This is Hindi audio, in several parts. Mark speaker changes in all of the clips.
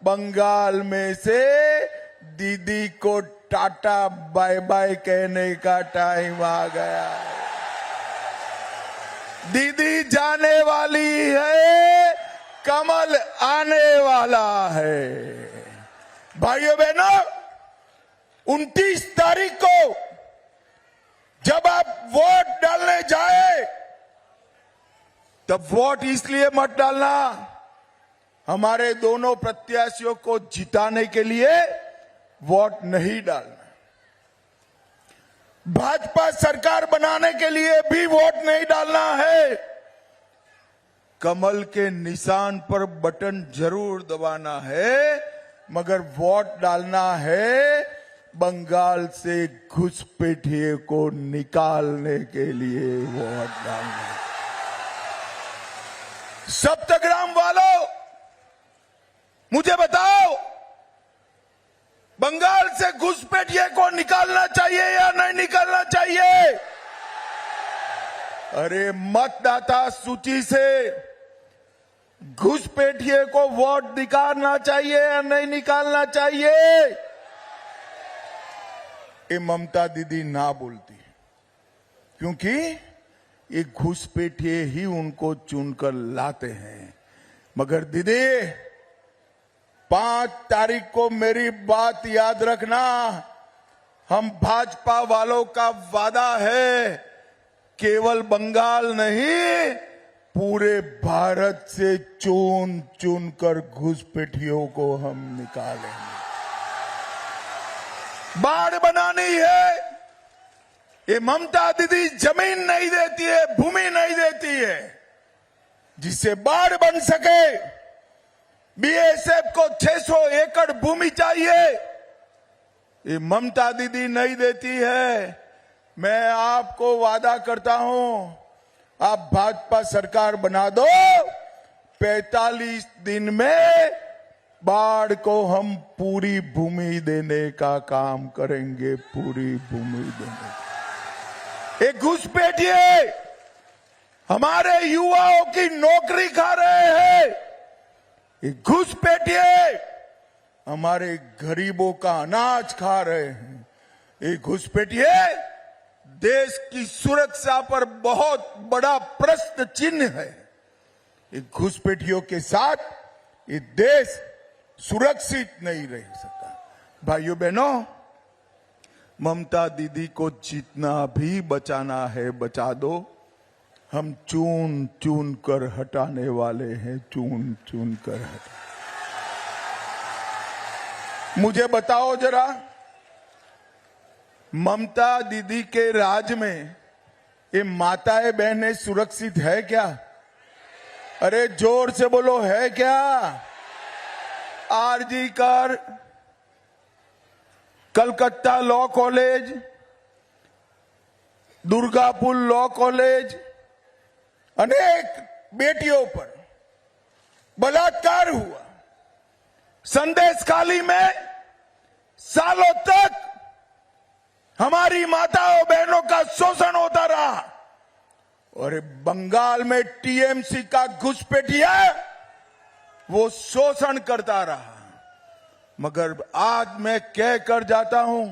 Speaker 1: बंगाल में से दीदी को टाटा बाय बाय कहने का टाइम आ गया है। दीदी जाने वाली है, कमल आने वाला है। भाइयों बहनों, 29 तारीख को जब आप वोट डालने जाए तब वोट इसलिए मत डालना हमारे दोनों प्रत्याशियों को जिताने के लिए वोट नहीं डालना, भाजपा सरकार बनाने के लिए भी वोट नहीं डालना है। कमल के निशान पर बटन जरूर दबाना है, मगर वोट डालना है बंगाल से घुसपैठिए को निकालने के लिए वोट डालना है। सप्तग्राम वालों, मुझे बताओ, बंगाल से घुसपैठिए को निकालना चाहिए या नहीं निकालना चाहिए? अरे मतदाता सूची से घुसपैठिए को वोट निकालना चाहिए या नहीं निकालना चाहिए? ये ममता दीदी ना बोलती, क्योंकि ये घुसपैठिए ही उनको चुनकर लाते हैं। मगर दीदी, 5 तारीख को मेरी बात याद रखना, हम भाजपा वालों का वादा है, केवल बंगाल नहीं पूरे भारत से चुन चुन कर घुसपैठियों को हम निकालेंगे। बाढ़ बनानी है, ये ममता दीदी जमीन नहीं देती है, भूमि नहीं देती है जिससे बाढ़ बन सके। बीएसएफ को 600 एकड़ भूमि चाहिए, ये ममता दीदी नहीं देती है। मैं आपको वादा करता हूं, आप भाजपा सरकार बना दो, 45 दिन में बाढ़ को हम पूरी भूमि देने का काम करेंगे, पूरी भूमि देने। एक घुसपैठिए हमारे युवाओं की नौकरी खा रहे हैं, एक घुसपैठिए हमारे गरीबों का अनाज खा रहे हैं, एक घुसपैठिए देश की सुरक्षा पर बहुत बड़ा प्रश्न चिन्ह है। एक घुसपैठियों के साथ ये देश सुरक्षित नहीं रह सकता। भाइयों बहनों, ममता दीदी को जितना भी बचाना है बचा दो, हम चुन चुन कर हटाने वाले हैं, चुन चुन कर हटा। मुझे बताओ जरा, ममता दीदी के राज में ये माताएं बहनें सुरक्षित है क्या? अरे जोर से बोलो, है क्या? आरजी कर, Calcutta law college, Durgapur law college, अनेक बेटियों पर बलात्कार हुआ। संदेशखाली में सालों तक हमारी माताओं बहनों का शोषण होता रहा, और बंगाल में टीएमसी का घुसपैठिया वो शोषण करता रहा। मगर आज मैं कह कर जाता हूं,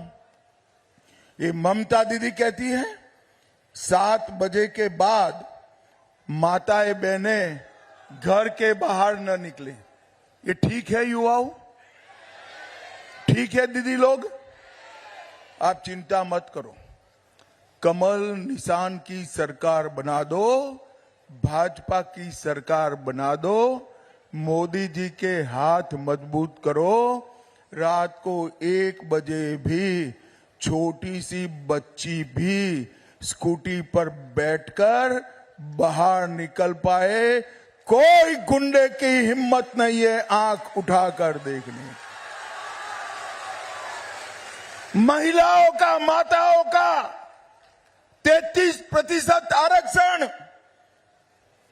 Speaker 1: ये ममता दीदी कहती है 7 बजे के बाद माताएं बहनें घर के बाहर न निकले। ये ठीक है युवाओं? ठीक है दीदी लोग? आप चिंता मत करो, कमल निशान की सरकार बना दो, भाजपा की सरकार बना दो, मोदी जी के हाथ मजबूत करो। रात को 1 बजे भी छोटी सी बच्ची भी स्कूटी पर बैठकर बाहर निकल पाए, कोई गुंडे की हिम्मत नहीं है आंख उठाकर देखने। महिलाओं का, माताओं का 33% आरक्षण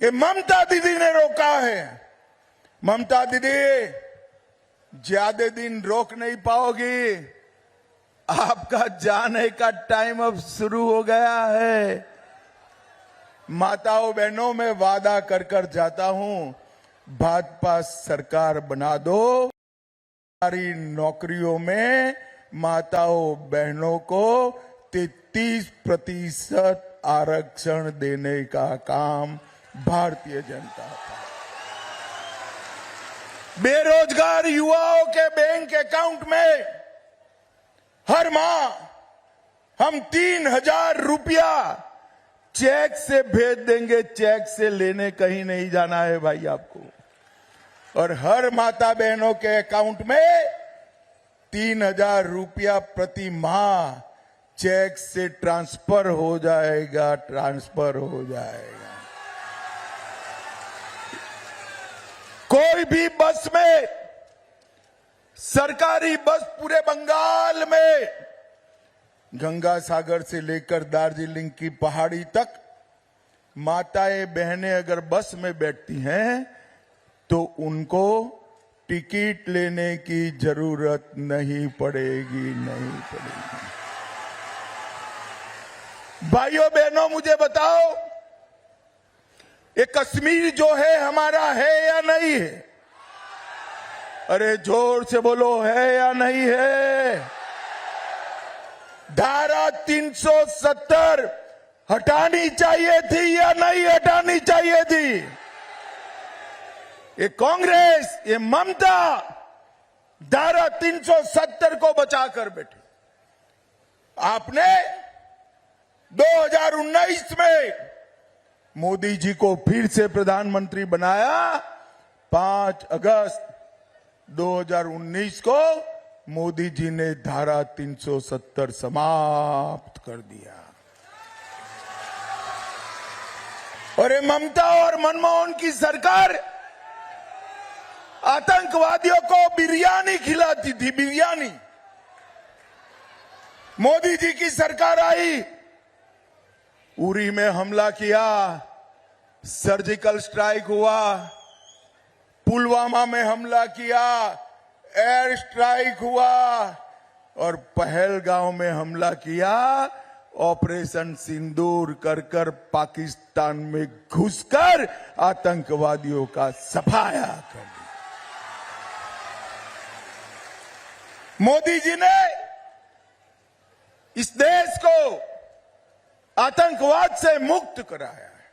Speaker 1: ये ममता दीदी ने रोका है। ममता दीदी, ज्यादा दिन रोक नहीं पाओगी, आपका जाने का टाइम अब शुरू हो गया है। माताओं बहनों, मैं वादा कर कर जाता हूं, भाजपा सरकार बना दो। सरकारी नौकरियों में माताओं बहनों को 33% आरक्षण देने का काम भारतीय जनता का। बेरोजगार युवाओं के बैंक अकाउंट में हर माह हम 3,000 रुपया चेक से भेज देंगे। चेक से लेने कहीं नहीं जाना है भाई आपको। और हर माता बहनों के अकाउंट में 3,000 रुपया प्रति माह चेक से ट्रांसफर हो जाएगा। कोई भी बस में, सरकारी बस पूरे बंगाल में गंगा सागर से लेकर दार्जिलिंग की पहाड़ी तक माताएं बहनें अगर बस में बैठती हैं तो उनको टिकट लेने की जरूरत नहीं पड़ेगी। भाइयों बहनों, मुझे बताओ, ये कश्मीर जो है हमारा है या नहीं है? अरे जोर से बोलो, है या नहीं है? धारा 370 हटानी चाहिए थी या नहीं हटानी चाहिए थी? ये कांग्रेस, ये ममता धारा 370 को बचाकर बैठी। आपने 2019 में मोदी जी को फिर से प्रधानमंत्री बनाया। 5 अगस्त 2019 को मोदी जी ने धारा 370 समाप्त कर दिया। और ये ममता और मनमोहन की सरकार आतंकवादियों को बिरयानी खिलाती थी, बिरयानी। मोदी जी की सरकार आई, उरी में हमला किया, सर्जिकल स्ट्राइक हुआ, पुलवामा में हमला किया, एयर स्ट्राइक हुआ और पहलगांव में हमला किया। ऑपरेशन सिंदूर कर पाकिस्तान में घुसकर आतंकवादियों का सफाया कर दिया। मोदी जी ने इस देश को आतंकवाद से मुक्त कराया है,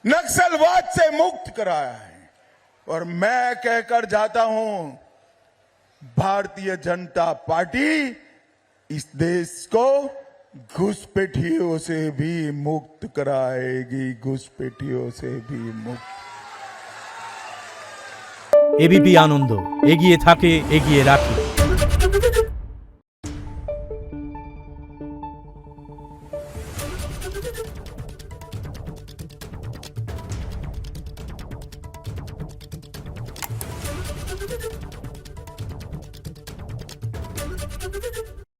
Speaker 1: नक्सलवाद से मुक्त कराया है। और मैं कहकर जाता हूं, भारतीय जनता पार्टी इस देश को घुसपैठियों से भी मुक्त कराएगी, घुसपैठियों से भी मुक्त।
Speaker 2: एबीपी आनंद एगिए थाके, एगिए राखे।